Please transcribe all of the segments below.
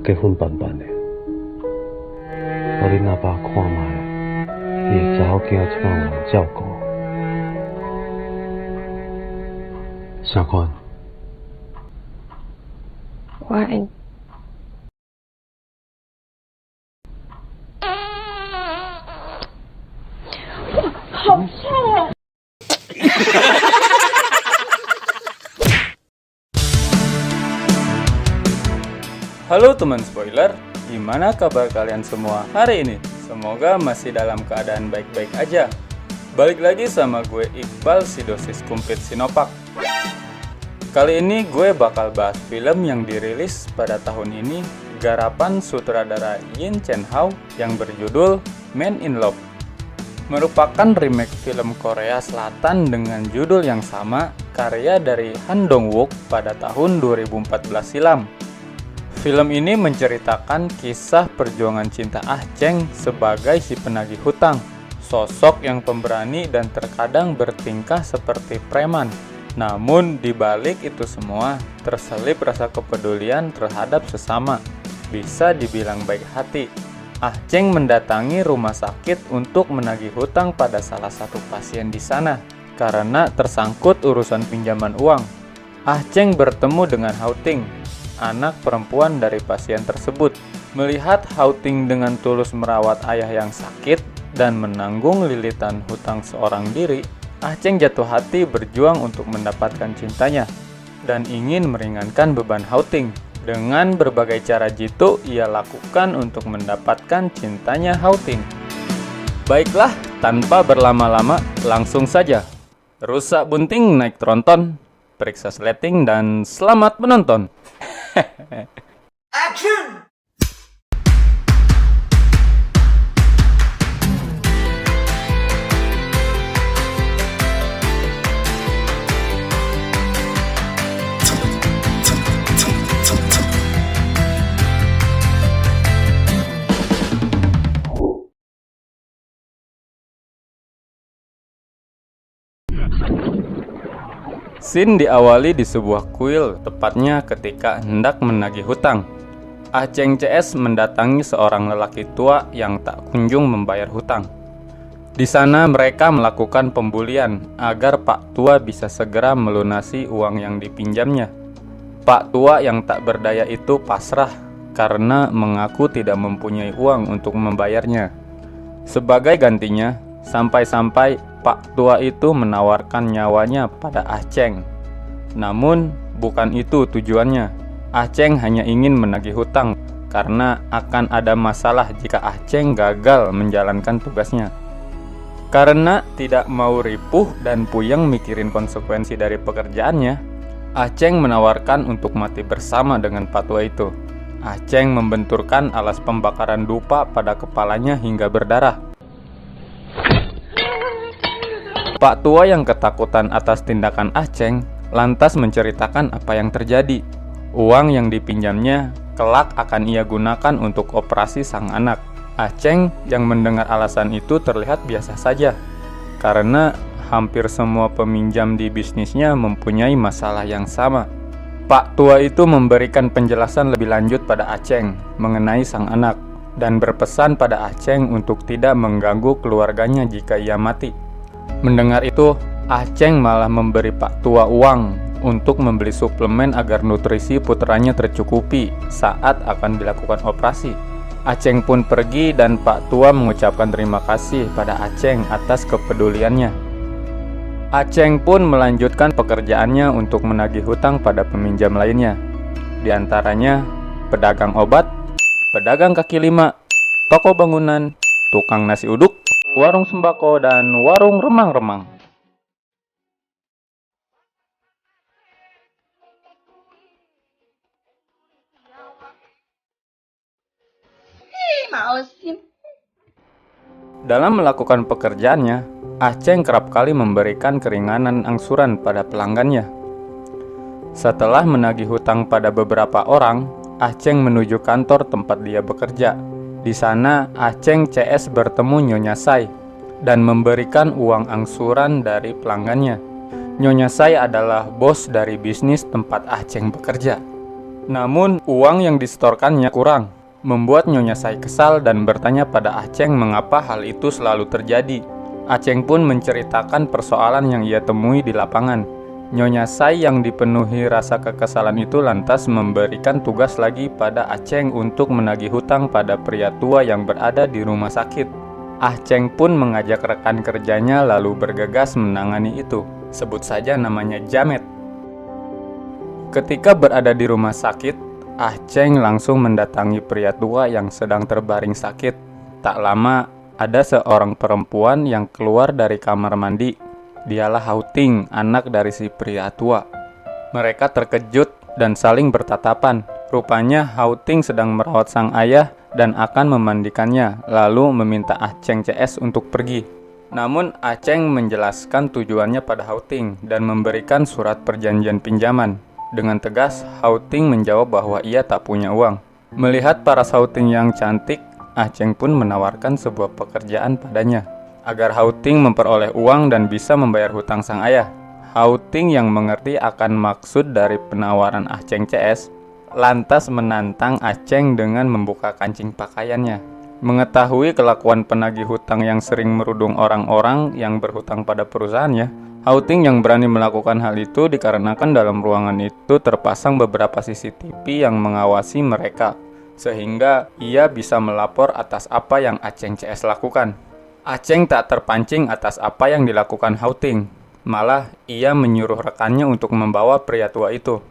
结婚办办的，互恁阿爸看卖，伊的查某囝怎有人照顾？啥款？我爱你。好臭哦Halo teman spoiler, gimana kabar kalian semua hari ini? Semoga masih dalam keadaan baik-baik aja. Balik lagi sama gue Iqbal si dosis kumplit Sinopak. Kali ini gue bakal bahas film yang dirilis pada tahun ini, garapan sutradara Yin Chen Hao yang berjudul Man in Love. Merupakan remake film Korea Selatan dengan judul yang sama, karya dari Han Dong-wook pada tahun 2014 silam. Film ini menceritakan kisah perjuangan cinta Ah Cheng sebagai si penagih hutang, sosok yang pemberani dan terkadang bertingkah seperti preman. Namun di balik itu semua, terselip rasa kepedulian terhadap sesama. Bisa dibilang baik hati. Ah Cheng mendatangi rumah sakit untuk menagih hutang pada salah satu pasien di sana karena tersangkut urusan pinjaman uang. Ah Cheng bertemu dengan Hao Ting, anak perempuan dari pasien tersebut. Melihat Hao Ting dengan tulus merawat ayah yang sakit dan menanggung lilitan hutang seorang diri, Ah Cheng jatuh hati berjuang untuk mendapatkan cintanya dan ingin meringankan beban Hao Ting. Dengan berbagai cara jitu ia lakukan untuk mendapatkan cintanya Hao Ting. Baiklah, tanpa berlama-lama, langsung saja. Rusak bunting naik tronton, periksa sleting dan selamat menonton. Action! Scene diawali di sebuah kuil, tepatnya ketika hendak menagih hutang. Ah Cheng CS mendatangi seorang lelaki tua yang tak kunjung membayar hutang. Di sana mereka melakukan pembulian agar Pak Tua bisa segera melunasi uang yang dipinjamnya. Pak Tua yang tak berdaya itu pasrah karena mengaku tidak mempunyai uang untuk membayarnya. Sebagai gantinya, sampai-sampai Pak Tua itu menawarkan nyawanya pada Ah Cheng. Namun, bukan itu tujuannya. Ah Cheng hanya ingin menagih hutang karena akan ada masalah jika Ah Cheng gagal menjalankan tugasnya. Karena tidak mau ripuh dan puyeng mikirin konsekuensi dari pekerjaannya, Ah Cheng menawarkan untuk mati bersama dengan Pak Tua itu. Ah Cheng membenturkan alas pembakaran dupa pada kepalanya hingga berdarah. Pak Tua yang ketakutan atas tindakan Ah Cheng lantas menceritakan apa yang terjadi. Uang yang dipinjamnya kelak akan ia gunakan untuk operasi sang anak. Ah Cheng yang mendengar alasan itu terlihat biasa saja, karena hampir semua peminjam di bisnisnya mempunyai masalah yang sama. Pak Tua itu memberikan penjelasan lebih lanjut pada Ah Cheng mengenai sang anak, dan berpesan pada Ah Cheng untuk tidak mengganggu keluarganya jika ia mati. Mendengar itu, Ah Cheng malah memberi Pak Tua uang untuk membeli suplemen agar nutrisi putranya tercukupi saat akan dilakukan operasi. Ah Cheng pun pergi dan Pak Tua mengucapkan terima kasih pada Ah Cheng atas kepeduliannya. Ah Cheng pun melanjutkan pekerjaannya untuk menagih hutang pada peminjam lainnya. Di antaranya pedagang obat, pedagang kaki lima, toko bangunan, tukang nasi uduk, warung sembako, dan warung remang-remang. Malesin. Dalam melakukan pekerjaannya, Ah Cheng kerap kali memberikan keringanan angsuran pada pelanggannya. Setelah menagih hutang pada beberapa orang, Ah Cheng menuju kantor tempat dia bekerja. Di sana, Ah Cheng CS bertemu Nyonya Sai dan memberikan uang angsuran dari pelanggannya. Nyonya Sai adalah bos dari bisnis tempat Ah Cheng bekerja. Namun, uang yang disetorkannya kurang, membuat Nyonya Sai kesal dan bertanya pada Aceng mengapa hal itu selalu terjadi. Aceng pun menceritakan persoalan yang ia temui di lapangan. Nyonya Sai yang dipenuhi rasa kekesalan itu lantas memberikan tugas lagi pada Aceng untuk menagih hutang pada pria tua yang berada di rumah sakit. Aceng pun mengajak rekan kerjanya lalu bergegas menangani itu. Sebut saja namanya Jamet. Ketika berada di rumah sakit, Aceng langsung mendatangi pria tua yang sedang terbaring sakit. Tak lama, ada seorang perempuan yang keluar dari kamar mandi. Dialah Hauting, anak dari si pria tua. Mereka terkejut dan saling bertatapan. Rupanya Hauting sedang merawat sang ayah dan akan memandikannya, lalu meminta Aceng CS untuk pergi. Namun Aceng menjelaskan tujuannya pada Hauting dan memberikan surat perjanjian pinjaman. Dengan tegas, Hauting menjawab bahwa ia tak punya uang. Melihat paras Hauting yang cantik, Aceng pun menawarkan sebuah pekerjaan padanya, agar Hauting memperoleh uang dan bisa membayar hutang sang ayah. Hauting yang mengerti akan maksud dari penawaran Aceng CS, lantas menantang Aceng dengan membuka kancing pakaiannya. Mengetahui kelakuan penagih hutang yang sering merudung orang-orang yang berhutang pada perusahaannya, Hauting yang berani melakukan hal itu dikarenakan dalam ruangan itu terpasang beberapa CCTV yang mengawasi mereka, sehingga ia bisa melapor atas apa yang Aceng CS lakukan. Aceng tak terpancing atas apa yang dilakukan Hauting, malah ia menyuruh rekannya untuk membawa pria tua itu.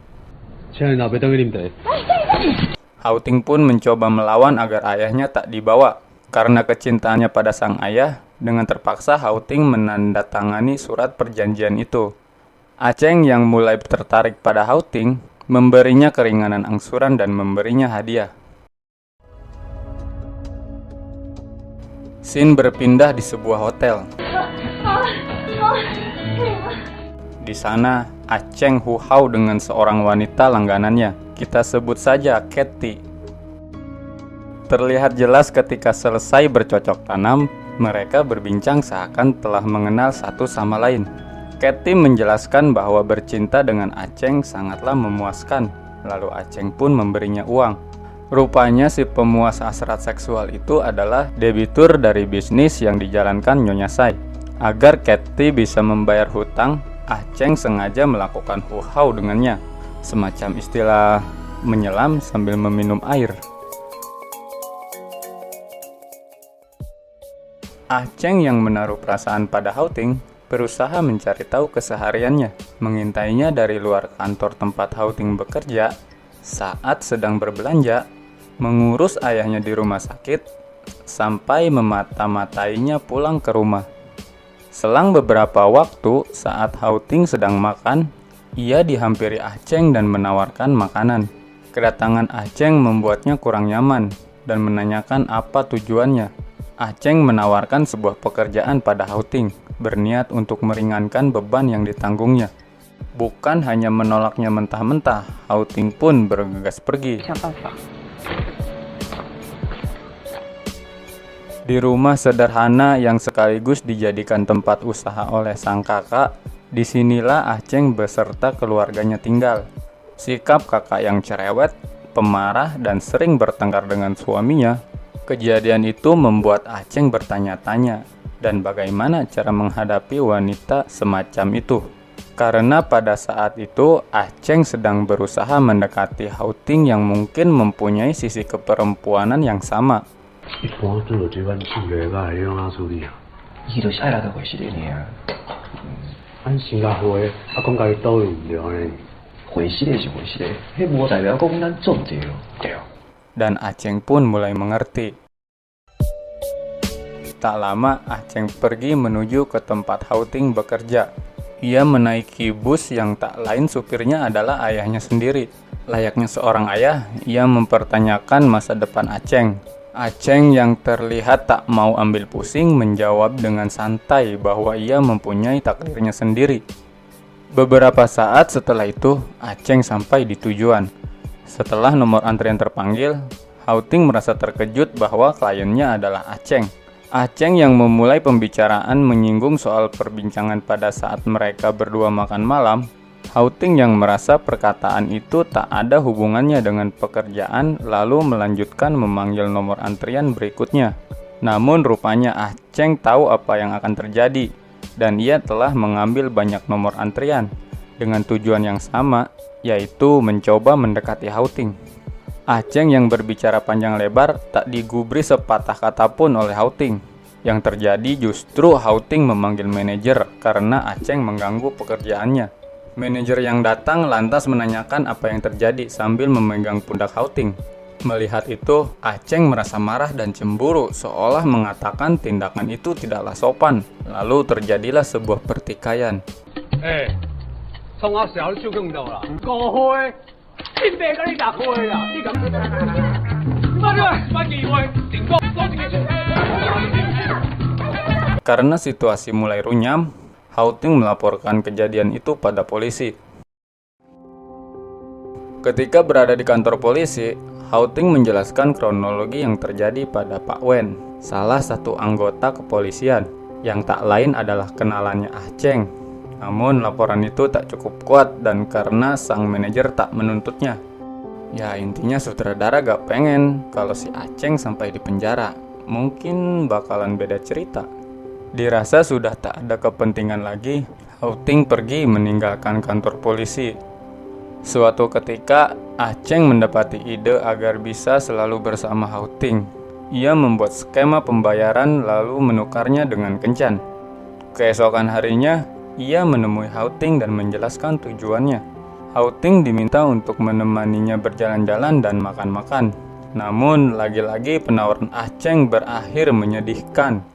Hauting pun mencoba melawan agar ayahnya tak dibawa. Karena kecintaannya pada sang ayah, dengan terpaksa Hauting menandatangani surat perjanjian itu. Aceng yang mulai tertarik pada Hauting, memberinya keringanan angsuran dan memberinya hadiah. Scene berpindah di sebuah hotel. Di sana, Aceng huhau dengan seorang wanita langganannya. Kita sebut saja Katy. Terlihat jelas ketika selesai bercocok tanam, mereka berbincang seakan telah mengenal satu sama lain. Katy menjelaskan bahwa bercinta dengan Aceng sangatlah memuaskan, lalu Aceng pun memberinya uang. Rupanya si pemuas hasrat seksual itu adalah debitur dari bisnis yang dijalankan Nyonya Sai. Agar Katy bisa membayar hutang, Aceng sengaja melakukan huhau dengannya, semacam istilah menyelam sambil meminum air. Aceng yang menaruh perasaan pada Hauting berusaha mencari tahu kesehariannya, mengintainya dari luar kantor tempat Hauting bekerja, saat sedang berbelanja, mengurus ayahnya di rumah sakit, sampai memata-matainya pulang ke rumah. Selang beberapa waktu saat Hauting sedang makan, ia dihampiri Aceng dan menawarkan makanan. Kedatangan Aceng membuatnya kurang nyaman dan menanyakan apa tujuannya. Aceng menawarkan sebuah pekerjaan pada Hauting, berniat untuk meringankan beban yang ditanggungnya. Bukan hanya menolaknya mentah-mentah, Hauting pun bergegas pergi. Di rumah sederhana yang sekaligus dijadikan tempat usaha oleh sang kakak, disinilah Aceng beserta keluarganya tinggal. Sikap kakak yang cerewet, pemarah, dan sering bertengkar dengan suaminya. Kejadian itu membuat Aceng bertanya-tanya, dan bagaimana cara menghadapi wanita semacam itu. Karena pada saat itu Aceng sedang berusaha mendekati Hauting yang mungkin mempunyai sisi keperempuanan yang sama. Dan Aceng pun mulai mengerti. Tak lama, Aceng pergi menuju ke tempat Hauting bekerja. Ia menaiki bus yang tak lain supirnya adalah ayahnya sendiri. Layaknya seorang ayah, ia mempertanyakan masa depan Aceng. Aceng yang terlihat tak mau ambil pusing menjawab dengan santai bahwa ia mempunyai takdirnya sendiri. Beberapa saat setelah itu, Aceng sampai di tujuan. Setelah nomor antrian terpanggil, Hauting merasa terkejut bahwa kliennya adalah Aceng. Aceng yang memulai pembicaraan menyinggung soal perbincangan pada saat mereka berdua makan malam, Houting yang merasa perkataan itu tak ada hubungannya dengan pekerjaan lalu melanjutkan memanggil nomor antrian berikutnya. Namun rupanya Aceng tahu apa yang akan terjadi dan ia telah mengambil banyak nomor antrian dengan tujuan yang sama, yaitu mencoba mendekati Houting. Aceng yang berbicara panjang lebar tak digubris sepatah kata pun oleh Houting. Yang terjadi justru Houting memanggil manajer karena Aceng mengganggu pekerjaannya. Manajer yang datang lantas menanyakan apa yang terjadi sambil memegang pundak Houting. Melihat itu, Aceng merasa marah dan cemburu seolah mengatakan tindakan itu tidaklah sopan. Lalu terjadilah sebuah pertikaian. Karena situasi mulai runyam, Houting melaporkan kejadian itu pada polisi. Ketika berada di kantor polisi, Houting menjelaskan kronologi yang terjadi pada Pak Wen, salah satu anggota kepolisian, yang tak lain adalah kenalannya Aceng. Namun laporan itu tak cukup kuat dan karena sang manajer tak menuntutnya. Ya intinya sutradara gak pengen kalau si Aceng sampai di penjara. Mungkin bakalan beda cerita. Dirasa sudah tak ada kepentingan lagi, Houting pergi meninggalkan kantor polisi. Suatu ketika, Aceng mendapati ide agar bisa selalu bersama Houting. Ia membuat skema pembayaran lalu menukarnya dengan kencan. Keesokan harinya, ia menemui Houting dan menjelaskan tujuannya. Houting diminta untuk menemaninya berjalan-jalan dan makan-makan. Namun, lagi-lagi penawaran Aceng berakhir menyedihkan.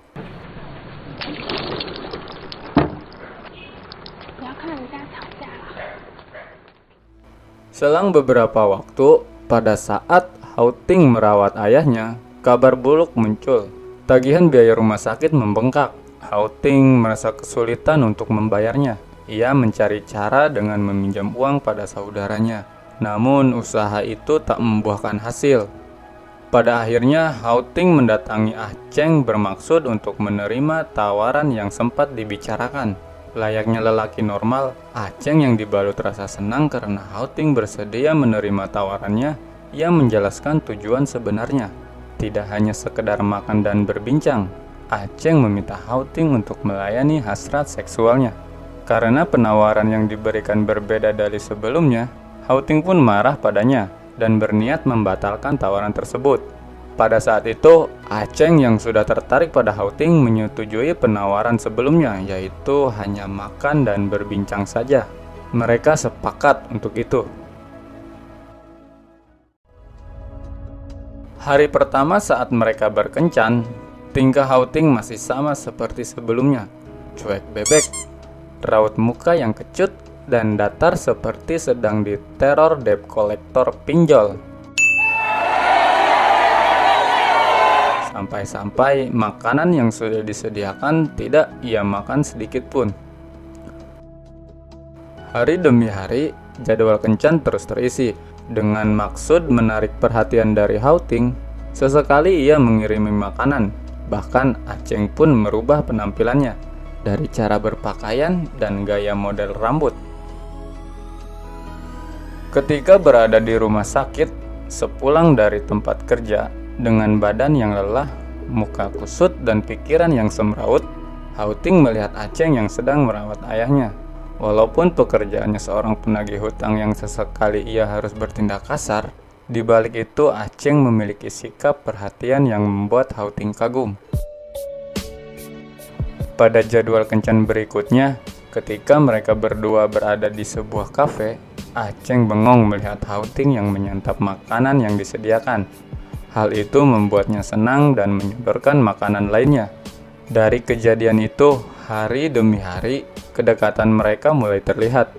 Selang beberapa waktu, pada saat Houting merawat ayahnya, kabar buruk muncul. Tagihan biaya rumah sakit membengkak. Houting merasa kesulitan untuk membayarnya. Ia mencari cara dengan meminjam uang pada saudaranya. Namun usaha itu tak membuahkan hasil. Pada akhirnya, Houting mendatangi Aceng bermaksud untuk menerima tawaran yang sempat dibicarakan. Layaknya lelaki normal, Aceng yang dibalut rasa senang karena Houting bersedia menerima tawarannya. Ia menjelaskan tujuan sebenarnya. Tidak hanya sekedar makan dan berbincang, Aceng meminta Houting untuk melayani hasrat seksualnya. Karena penawaran yang diberikan berbeda dari sebelumnya, Houting pun marah padanya dan berniat membatalkan tawaran tersebut. Pada saat itu, Aceng yang sudah tertarik pada Houting menyetujui penawaran sebelumnya, yaitu hanya makan dan berbincang saja. Mereka sepakat untuk itu. Hari pertama saat mereka berkencan, tingkah Houting masih sama seperti sebelumnya. Cuek bebek, raut muka yang kecut, dan datar seperti sedang diteror debt collector pinjol. Sampai-sampai makanan yang sudah disediakan tidak ia makan sedikit pun. Hari demi hari, jadwal kencan terus terisi. Dengan maksud menarik perhatian dari Houting, sesekali ia mengirimi makanan. Bahkan Aceng pun merubah penampilannya, dari cara berpakaian dan gaya model rambut. Ketika berada di rumah sakit, sepulang dari tempat kerja, dengan badan yang lelah, muka kusut, dan pikiran yang semrawut, Houting melihat Aceng yang sedang merawat ayahnya. Walaupun pekerjaannya seorang penagih hutang yang sesekali ia harus bertindak kasar, di balik itu Aceng memiliki sikap perhatian yang membuat Houting kagum. Pada jadwal kencan berikutnya, ketika mereka berdua berada di sebuah kafe, Aceng bengong melihat Houting yang menyantap makanan yang disediakan. Hal itu membuatnya senang dan menyodorkan makanan lainnya. Dari kejadian itu, hari demi hari, kedekatan mereka mulai terlihat.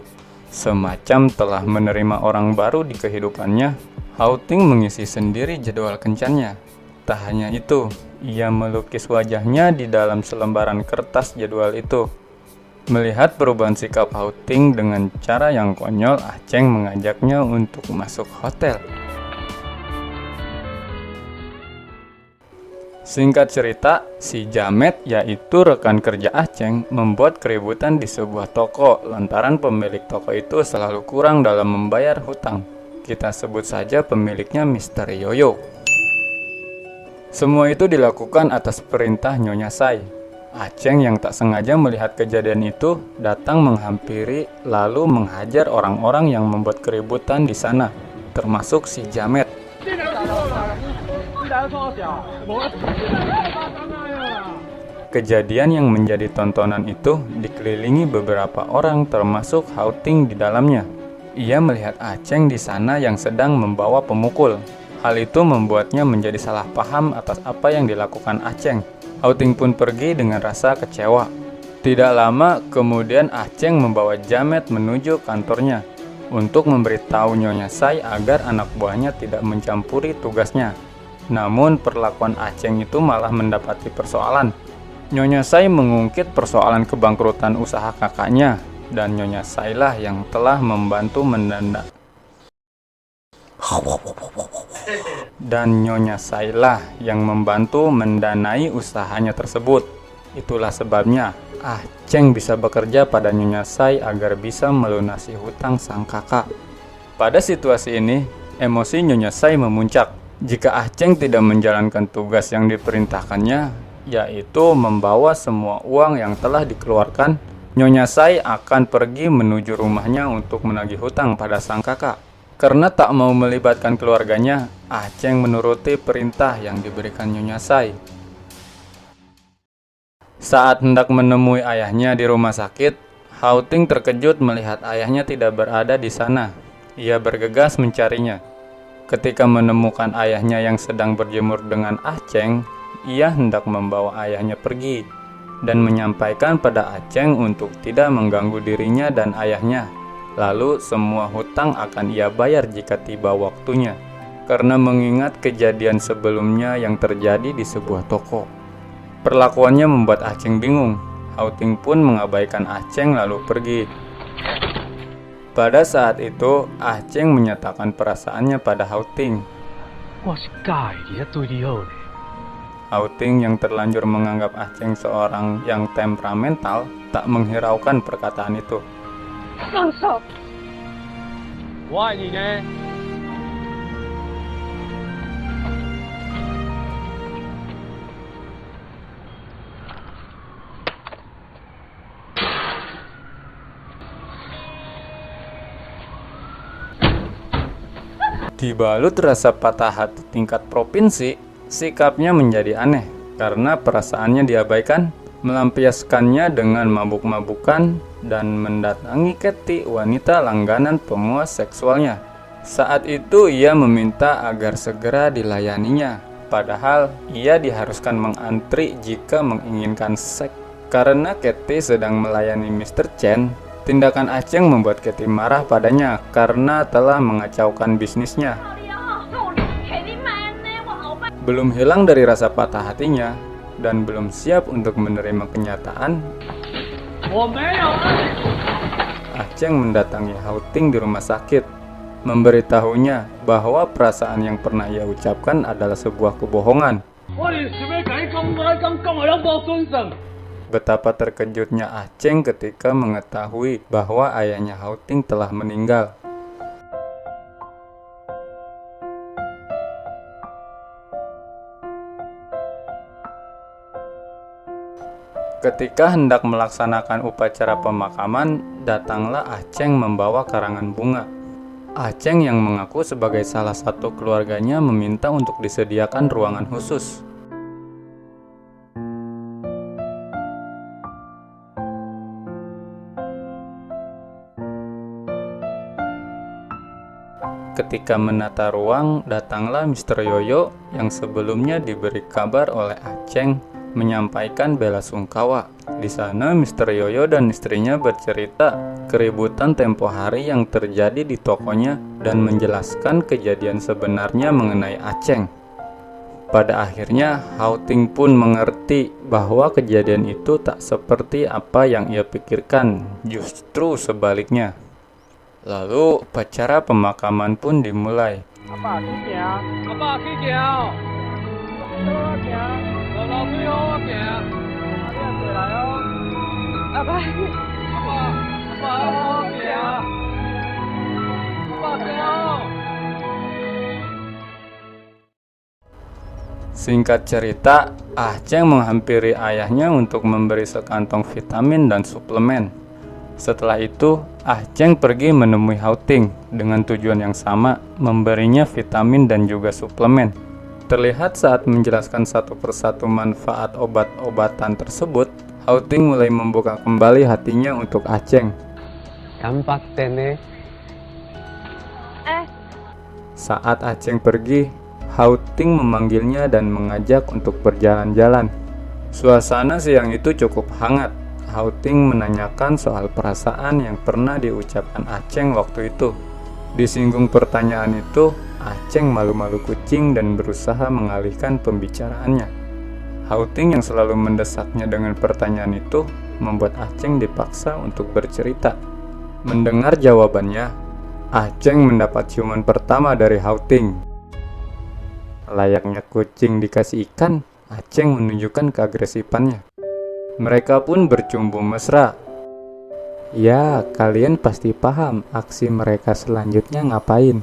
Semacam telah menerima orang baru di kehidupannya, Houting mengisi sendiri jadwal kencannya. Tak hanya itu, ia melukis wajahnya di dalam selembaran kertas jadwal itu. Melihat perubahan sikap Houting dengan cara yang konyol, Aceng mengajaknya untuk masuk hotel. Singkat cerita, si Jamet yaitu rekan kerja Aceng membuat keributan di sebuah toko lantaran pemilik toko itu selalu kurang dalam membayar hutang. Kita sebut saja pemiliknya Mr. Yoyo. Semua itu dilakukan atas perintah Nyonya Sai. Aceng yang tak sengaja melihat kejadian itu datang menghampiri lalu menghajar orang-orang yang membuat keributan di sana, termasuk si Jamet. Kejadian yang menjadi tontonan itu dikelilingi beberapa orang termasuk Hauting di dalamnya. Ia melihat Aceng di sana yang sedang membawa pemukul. Hal itu membuatnya menjadi salah paham atas apa yang dilakukan Aceng. Hauting pun pergi dengan rasa kecewa. Tidak lama kemudian Aceng membawa Jamet menuju kantornya untuk memberitahu Nyonya Sai agar anak buahnya tidak mencampuri tugasnya. Namun perlakuan Aceng itu malah mendapati persoalan. Nyonya Sai mengungkit persoalan kebangkrutan usaha kakaknya, dan Nyonya Sai lah yang telah membantu mendanai usahanya tersebut. Itulah sebabnya Aceng bisa bekerja pada Nyonya Sai agar bisa melunasi hutang sang kakak. Pada situasi ini, emosi Nyonya Sai memuncak. Jika Aceng tidak menjalankan tugas yang diperintahkannya, yaitu membawa semua uang yang telah dikeluarkan, Nyonya Sai akan pergi menuju rumahnya untuk menagih hutang pada sang kakak. Karena tak mau melibatkan keluarganya, Aceng menuruti perintah yang diberikan Nyonya Sai. Saat hendak menemui ayahnya di rumah sakit, Hauting terkejut melihat ayahnya tidak berada di sana. Ia bergegas mencarinya. Ketika menemukan ayahnya yang sedang berjemur dengan Aceng, ia hendak membawa ayahnya pergi dan menyampaikan pada Aceng untuk tidak mengganggu dirinya dan ayahnya. Lalu semua hutang akan ia bayar jika tiba waktunya, karena mengingat kejadian sebelumnya yang terjadi di sebuah toko. Perlakuannya membuat Aceng bingung. Hauting pun mengabaikan Aceng lalu pergi. Pada saat itu, Aceng menyatakan perasaannya pada Hauting. Hauting yang terlanjur menganggap Aceng seorang yang temperamental tak menghiraukan perkataan itu. Dibalut rasa patah hati tingkat provinsi, sikapnya menjadi aneh karena perasaannya diabaikan, melampiaskannya dengan mabuk-mabukan dan mendatangi Katy, wanita langganan pemuas seksualnya. Saat itu ia meminta agar segera dilayaninya, padahal ia diharuskan mengantri jika menginginkan seks. Karena Katy sedang melayani Mr. Chen, tindakan Aceng membuat Katy marah padanya karena telah mengacaukan bisnisnya. Belum hilang dari rasa patah hatinya dan belum siap untuk menerima kenyataan, Aceng mendatangi Hauting di rumah sakit, memberitahunya bahwa perasaan yang pernah ia ucapkan adalah sebuah kebohongan. Betapa terkejutnya Aceng ketika mengetahui bahwa ayahnya Hauting telah meninggal. Ketika hendak melaksanakan upacara pemakaman, datanglah Aceng membawa karangan bunga. Aceng yang mengaku sebagai salah satu keluarganya meminta untuk disediakan ruangan khusus. Ketika menata ruang, datanglah Mr. Yoyo yang sebelumnya diberi kabar oleh Aceng menyampaikan bela sungkawa. Di sana Mr. Yoyo dan istrinya bercerita keributan tempo hari yang terjadi di tokonya dan menjelaskan kejadian sebenarnya mengenai Aceng. Pada akhirnya Hauting pun mengerti bahwa kejadian itu tak seperti apa yang ia pikirkan, justru sebaliknya. Lalu upacara pemakaman pun dimulai. Singkat cerita, Ah Cheng menghampiri ayahnya untuk memberi sekantong vitamin dan suplemen. Setelah itu, Ah Cheng pergi menemui Hao Ting dengan tujuan yang sama, memberinya vitamin dan juga suplemen. Terlihat saat menjelaskan satu persatu manfaat obat-obatan tersebut, Hao Ting mulai membuka kembali hatinya untuk Ah Cheng. Dampak tene. Saat Ah Cheng pergi, Hao Ting memanggilnya dan mengajak untuk berjalan-jalan. Suasana siang itu cukup hangat. Hao Ting menanyakan soal perasaan yang pernah diucapkan Ah Cheng waktu itu. Disinggung pertanyaan itu, Ah Cheng malu-malu kucing dan berusaha mengalihkan pembicaraannya. Hao Ting yang selalu mendesaknya dengan pertanyaan itu membuat Ah Cheng dipaksa untuk bercerita. Mendengar jawabannya, Ah Cheng mendapat ciuman pertama dari Hao Ting. Layaknya kucing dikasih ikan, Ah Cheng menunjukkan keagresifannya. Mereka pun bercumbu mesra. Ya, kalian pasti paham aksi mereka selanjutnya ngapain.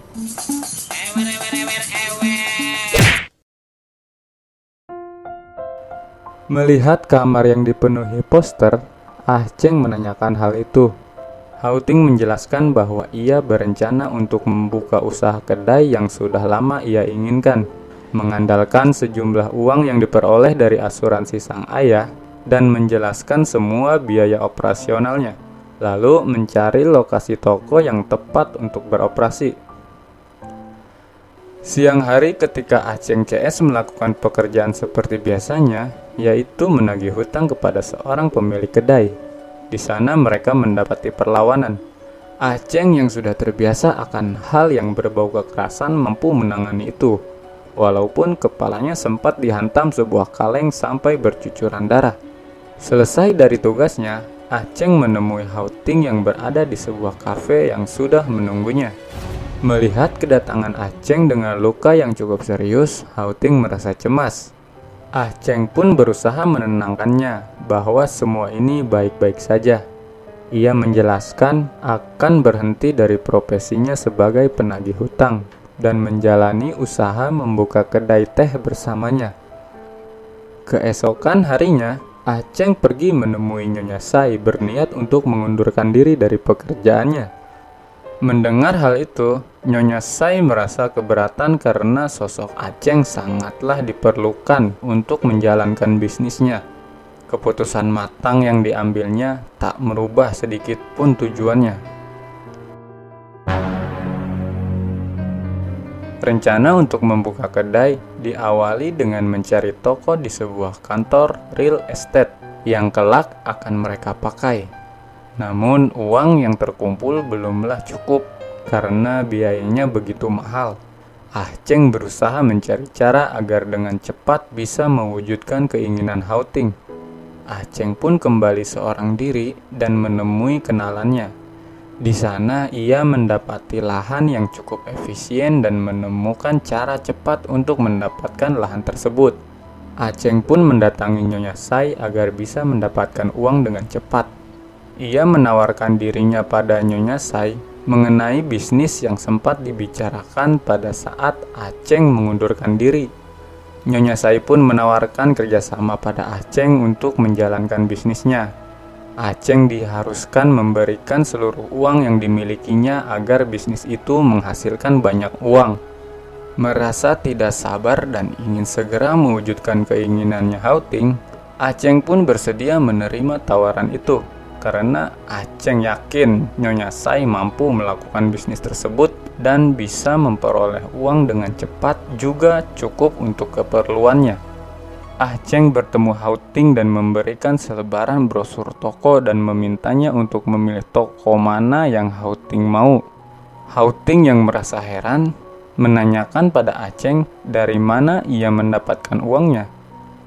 Melihat kamar yang dipenuhi poster, Ah Cheng menanyakan hal itu. Hao Ting menjelaskan bahwa ia berencana untuk membuka usaha kedai yang sudah lama ia inginkan, mengandalkan sejumlah uang yang diperoleh dari asuransi sang ayah dan menjelaskan semua biaya operasionalnya, lalu mencari lokasi toko yang tepat untuk beroperasi. Siang hari ketika Ah Cheng CS melakukan pekerjaan seperti biasanya, yaitu menagih hutang kepada seorang pemilik kedai. Di sana mereka mendapati perlawanan. Ah Cheng yang sudah terbiasa akan hal yang berbau kekerasan mampu menangani itu, walaupun kepalanya sempat dihantam sebuah kaleng sampai bercucuran darah. Selesai dari tugasnya, Ah Cheng menemui Hao Ting yang berada di sebuah kafe yang sudah menunggunya. Melihat kedatangan Ah Cheng dengan luka yang cukup serius, Hao Ting merasa cemas. Ah Cheng pun berusaha menenangkannya bahwa semua ini baik-baik saja. Ia menjelaskan akan berhenti dari profesinya sebagai penagih hutang dan menjalani usaha membuka kedai teh bersamanya. Keesokan harinya, Ah Cheng pergi menemui Nyonya Sai berniat untuk mengundurkan diri dari pekerjaannya. Mendengar hal itu, Nyonya Sai merasa keberatan karena sosok Ah Cheng sangatlah diperlukan untuk menjalankan bisnisnya. Keputusan matang yang diambilnya tak merubah sedikit pun tujuannya. Rencana untuk membuka kedai diawali dengan mencari toko di sebuah kantor real estate yang kelak akan mereka pakai. Namun uang yang terkumpul belumlah cukup karena biayanya begitu mahal. Ah Cheng berusaha mencari cara agar dengan cepat bisa mewujudkan keinginan Hao Ting. Ah Cheng pun kembali seorang diri dan menemui kenalannya. Di sana ia mendapati lahan yang cukup efisien dan menemukan cara cepat untuk mendapatkan lahan tersebut. Ah Cheng pun mendatangi Nyonya Sai agar bisa mendapatkan uang dengan cepat. Ia menawarkan dirinya pada Nyonya Sai mengenai bisnis yang sempat dibicarakan pada saat Ah Cheng mengundurkan diri. Nyonya Sai pun menawarkan kerjasama pada Ah Cheng untuk menjalankan bisnisnya. Ah Cheng diharuskan memberikan seluruh uang yang dimilikinya agar bisnis itu menghasilkan banyak uang. Merasa tidak sabar dan ingin segera mewujudkan keinginannya Hao Ting, Ah Cheng pun bersedia menerima tawaran itu. Karena Ah Cheng yakin Nyonya Sai mampu melakukan bisnis tersebut dan bisa memperoleh uang dengan cepat juga cukup untuk keperluannya. Ah Cheng bertemu Hao Ting dan memberikan selebaran brosur toko dan memintanya untuk memilih toko mana yang Hao Ting mau. Hao Ting yang merasa heran menanyakan pada Ah Cheng dari mana ia mendapatkan uangnya.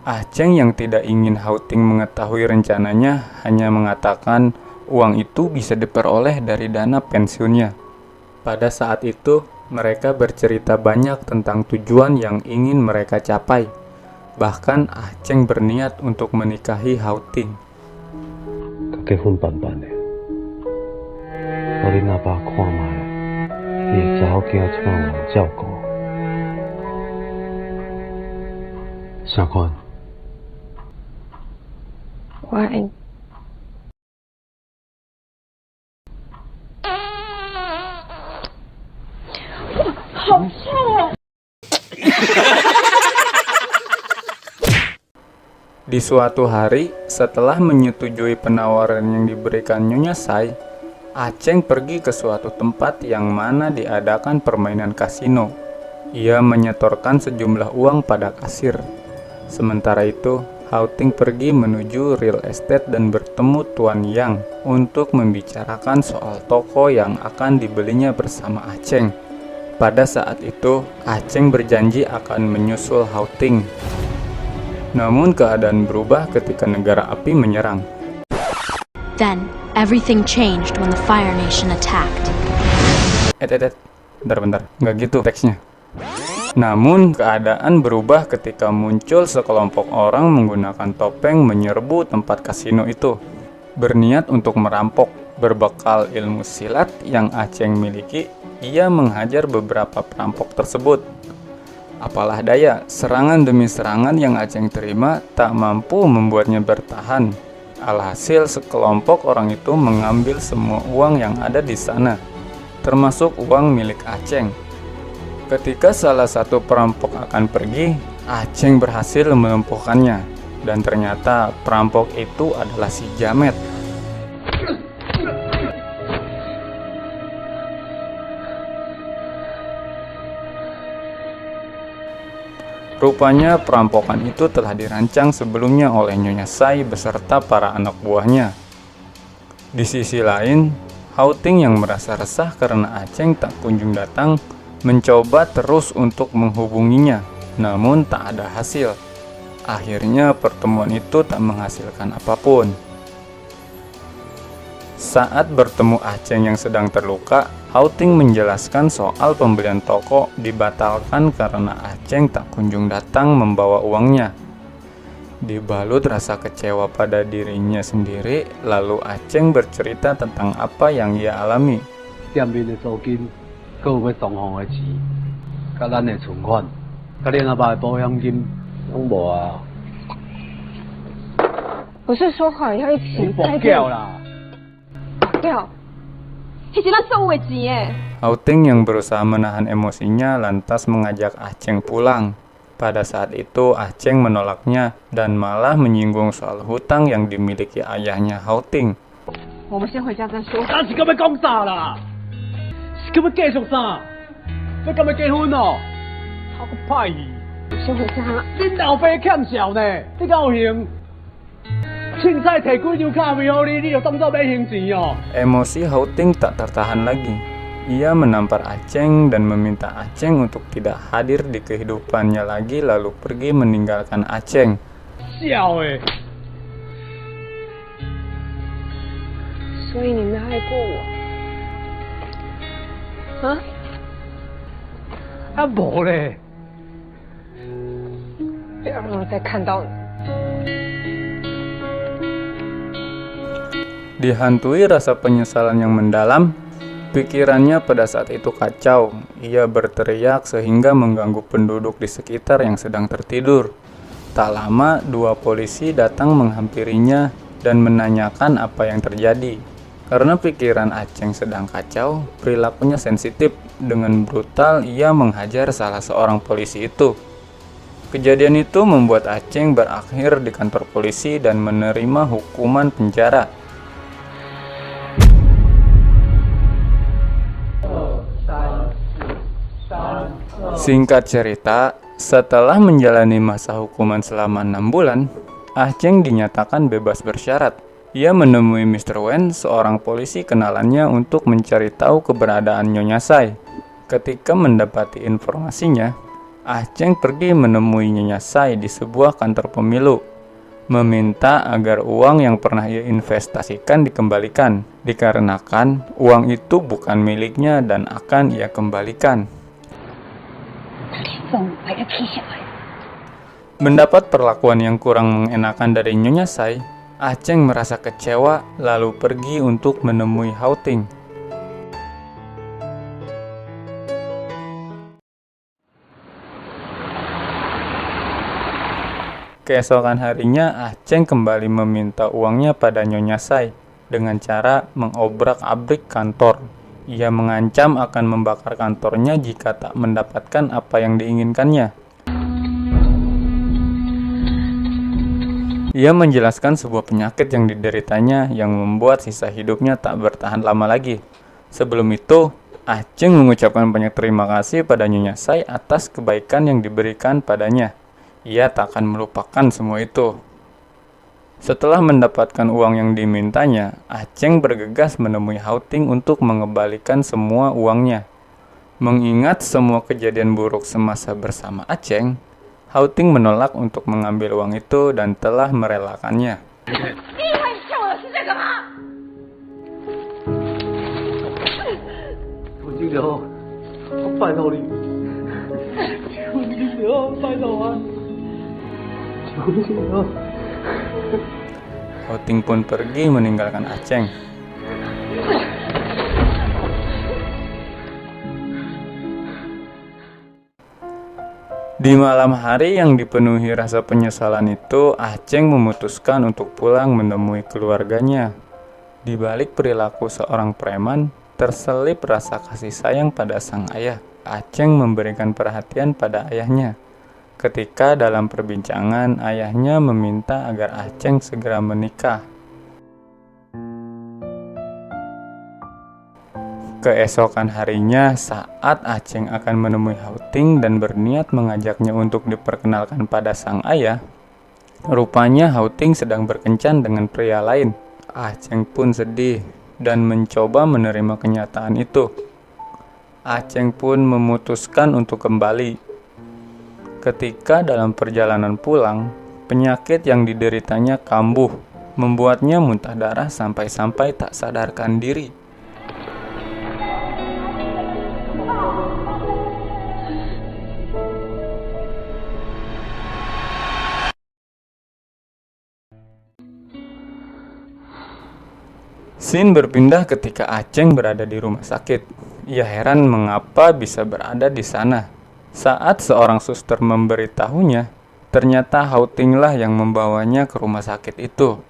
Ah Cheng yang tidak ingin Hao Ting mengetahui rencananya hanya mengatakan uang itu bisa diperoleh dari dana pensiunnya. Pada saat itu, mereka bercerita banyak tentang tujuan yang ingin mereka capai. Bahkan Aceng berniat untuk menikahi Hao-ting. 结婚办办的，互恁阿爸看卖，伊会查某囝怎样人照顾。啥款？我爱你。哇，好臭哦！ Di suatu hari, setelah menyetujui penawaran yang diberikan Nyonya Sai, Aceng pergi ke suatu tempat yang mana diadakan permainan kasino. Ia menyetorkan sejumlah uang pada kasir. Sementara itu, Hao-ting pergi menuju real estate dan bertemu Tuan Yang untuk membicarakan soal toko yang akan dibelinya bersama Aceng. Pada saat itu, Aceng berjanji akan menyusul Hao-ting. Namun keadaan berubah ketika negara api menyerang. Then, everything changed when the Fire Nation attacked. Bentar, nggak gitu teksnya. Namun keadaan berubah ketika muncul sekelompok orang menggunakan topeng menyerbu tempat kasino itu. Berniat untuk merampok, berbekal ilmu silat yang Aceng miliki, ia menghajar beberapa perampok tersebut. Apalah daya, serangan demi serangan yang Aceng terima tak mampu membuatnya bertahan. Alhasil sekelompok orang itu mengambil semua uang yang ada di sana, termasuk uang milik Aceng. Ketika salah satu perampok akan pergi, Aceng berhasil melumpuhkannya. Dan ternyata perampok itu adalah si Jamet. Rupanya perampokan itu telah dirancang sebelumnya oleh Nyonya Sai beserta para anak buahnya. Di sisi lain, Hao-ting yang merasa resah karena Aceng tak kunjung datang, mencoba terus untuk menghubunginya, namun tak ada hasil. Akhirnya pertemuan itu tak menghasilkan apapun. Saat bertemu Aceng yang sedang terluka, Hao-ting menjelaskan soal pembelian toko dibatalkan karena Aceng tak kunjung datang membawa uangnya. Dibalut rasa kecewa pada dirinya sendiri, lalu Aceng bercerita tentang apa yang ia alami. 店面的租金，还有要装潢的钱，甲咱的存款，甲恁阿爸的保险金，拢无啊。不是说好要一起爆掉啦！掉，迄是咱所有的钱诶。 Hao-ting yang berusaha menahan emosinya lantas mengajak Aceng pulang. Pada saat itu Aceng menolaknya dan malah menyinggung soal hutang yang dimiliki ayahnya Hao-ting. 我们先回家再说。咱是敢要讲啥啦？是敢要继续啥？要敢要结婚哦？好个歹去！先回家了。恁老爸欠笑呢，你敢有行？凊彩摕几张卡片互你，你就当作买行钱哦。 Emosi Hao-ting tak tertahan lagi. Ia menampar Aceng dan meminta Aceng untuk tidak hadir di kehidupannya lagi lalu pergi meninggalkan Aceng. 笑诶！ 所以你没爱过我啊？啊无咧。 不要让我再看到你。 Dihantui rasa penyesalan yang mendalam, pikirannya pada saat itu kacau. Ia berteriak sehingga mengganggu penduduk di sekitar yang sedang tertidur. Tak lama, dua polisi datang menghampirinya dan menanyakan apa yang terjadi. Karena pikiran Aceng sedang kacau, perilakunya sensitif. Dengan brutal, ia menghajar salah seorang polisi itu. Kejadian itu membuat Aceng berakhir di kantor polisi dan menerima hukuman penjara. Singkat cerita, setelah menjalani masa hukuman selama 6 bulan, Aceng dinyatakan bebas bersyarat. Ia menemui Mr. Wen, seorang polisi kenalannya untuk mencari tahu keberadaan Nyonya Sai. Ketika mendapati informasinya, Aceng pergi menemui Nyonya Sai di sebuah kantor pemilu, meminta agar uang yang pernah ia investasikan dikembalikan, dikarenakan uang itu bukan miliknya dan akan ia kembalikan. Mendapat perlakuan yang kurang mengenakan dari Nyonya Sai, Aceng merasa kecewa lalu pergi untuk menemui Hao Ting. Keesokan harinya, Aceng kembali meminta uangnya pada Nyonya Sai dengan cara mengobrak-abrik kantor. Ia mengancam akan membakar kantornya jika tak mendapatkan apa yang diinginkannya. Ia menjelaskan sebuah penyakit yang dideritanya yang membuat sisa hidupnya tak bertahan lama lagi. Sebelum itu, Aceng mengucapkan banyak terima kasih pada Nyonya Sai atas kebaikan yang diberikan padanya. Ia tak akan melupakan semua itu. Setelah mendapatkan uang yang dimintanya, Aceng bergegas menemui Hao Ting untuk mengembalikan semua uangnya. Mengingat semua kejadian buruk semasa bersama Aceng, Hao Ting menolak untuk mengambil uang itu dan telah merelakannya. 你以为你欠我的是这个吗？胡金龙，我拜托你，求你不要拜托我，求你了。 Hao Ting pun pergi meninggalkan Aceng. Di malam hari yang dipenuhi rasa penyesalan itu, Aceng memutuskan untuk pulang menemui keluarganya. Di balik perilaku seorang preman, terselip rasa kasih sayang pada sang ayah. Aceng memberikan perhatian pada ayahnya. Ketika dalam perbincangan, ayahnya meminta agar Aceng segera menikah. Keesokan harinya, saat Aceng akan menemui Hao Ting dan berniat mengajaknya untuk diperkenalkan pada sang ayah, rupanya Hao Ting sedang berkencan dengan pria lain. Aceng pun sedih dan mencoba menerima kenyataan itu. Aceng pun memutuskan untuk kembali. Ketika dalam perjalanan pulang, penyakit yang dideritanya kambuh, membuatnya muntah darah sampai-sampai tak sadarkan diri. Scene berpindah ketika Aceng berada di rumah sakit. Ia heran mengapa bisa berada di sana. Saat seorang suster memberitahunya, ternyata Hao Ting lah yang membawanya ke rumah sakit itu.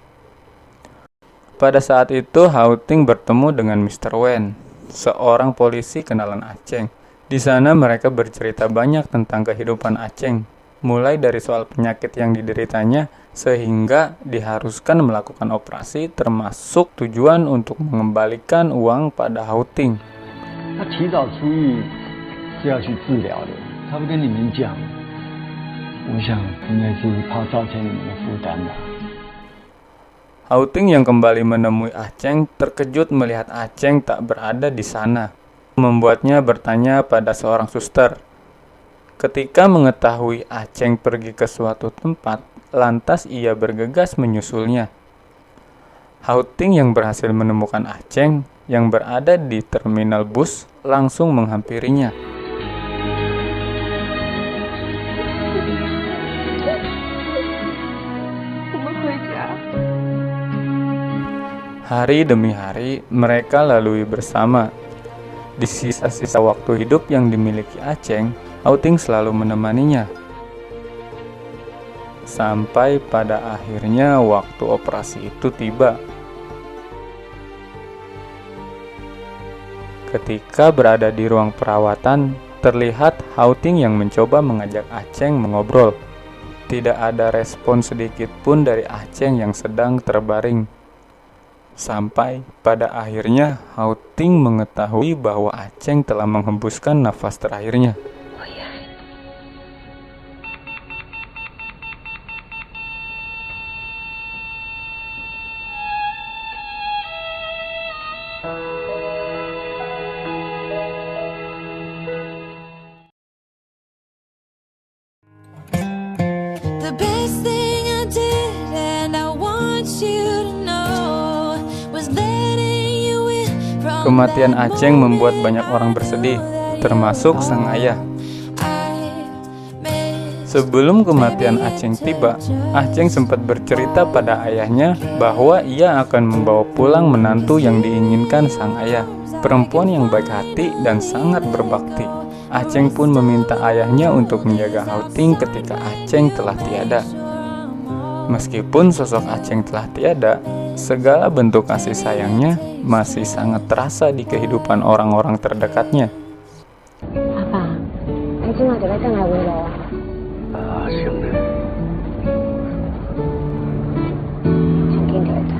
Pada saat itu, Hao Ting bertemu dengan Mr. Wen, seorang polisi kenalan Aceng. Di sana mereka bercerita banyak tentang kehidupan Aceng, mulai dari soal penyakit yang dideritanya, sehingga diharuskan melakukan operasi termasuk tujuan untuk mengembalikan uang pada Hao Ting. 他提早出狱是要去治疗的，他不跟你们讲，我想应该是怕造成你们的负担吧。 Hao Ting yang kembali menemui Aceng terkejut melihat Aceng tak berada di sana, membuatnya bertanya pada seorang suster. Ketika mengetahui Aceng pergi ke suatu tempat, lantas ia bergegas menyusulnya. Hao Ting yang berhasil menemukan Aceng yang berada di terminal bus langsung menghampirinya. Hari demi hari mereka lalui bersama. Di sisa-sisa waktu hidup yang dimiliki Aceng, Hao Ting selalu menemaninya. Sampai pada akhirnya waktu operasi itu tiba. Ketika berada di ruang perawatan, terlihat Hao Ting yang mencoba mengajak Aceng mengobrol. Tidak ada respon sedikit pun dari Aceng yang sedang terbaring. Sampai pada akhirnya Hao Ting mengetahui bahwa Aceng telah menghembuskan nafas terakhirnya. The best thing I did, and I want you to know, was letting you in from Kematian that Aceng membuat moment banyak orang bersedih, termasuk sang ayah. I miss Sebelum kematian Aceng tiba, Aceng sempat bercerita pada ayahnya bahwa ia akan membawa pulang menantu yang diinginkan sang ayah, perempuan yang baik hati dan sangat berbakti. Aceng pun meminta ayahnya untuk menjaga Hauting ketika Aceng telah tiada. Meskipun sosok Aceng telah tiada, segala bentuk kasih sayangnya masih sangat terasa di kehidupan orang-orang terdekatnya. 阿爸，你今晚就要回来回咯。 阿成呢？ 请堅決回來。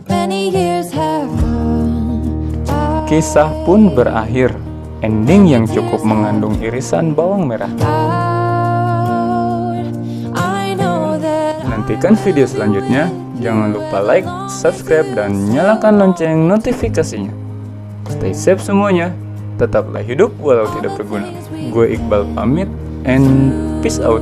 Many years have gone by. Kisah pun berakhir, ending yang cukup mengandung irisan bawang merah. I know that Nantikan video selanjutnya, jangan lupa like, subscribe, dan nyalakan lonceng notifikasinya. Stay safe semuanya, tetaplah hidup walau tidak berguna. Gue Iqbal pamit, and peace out.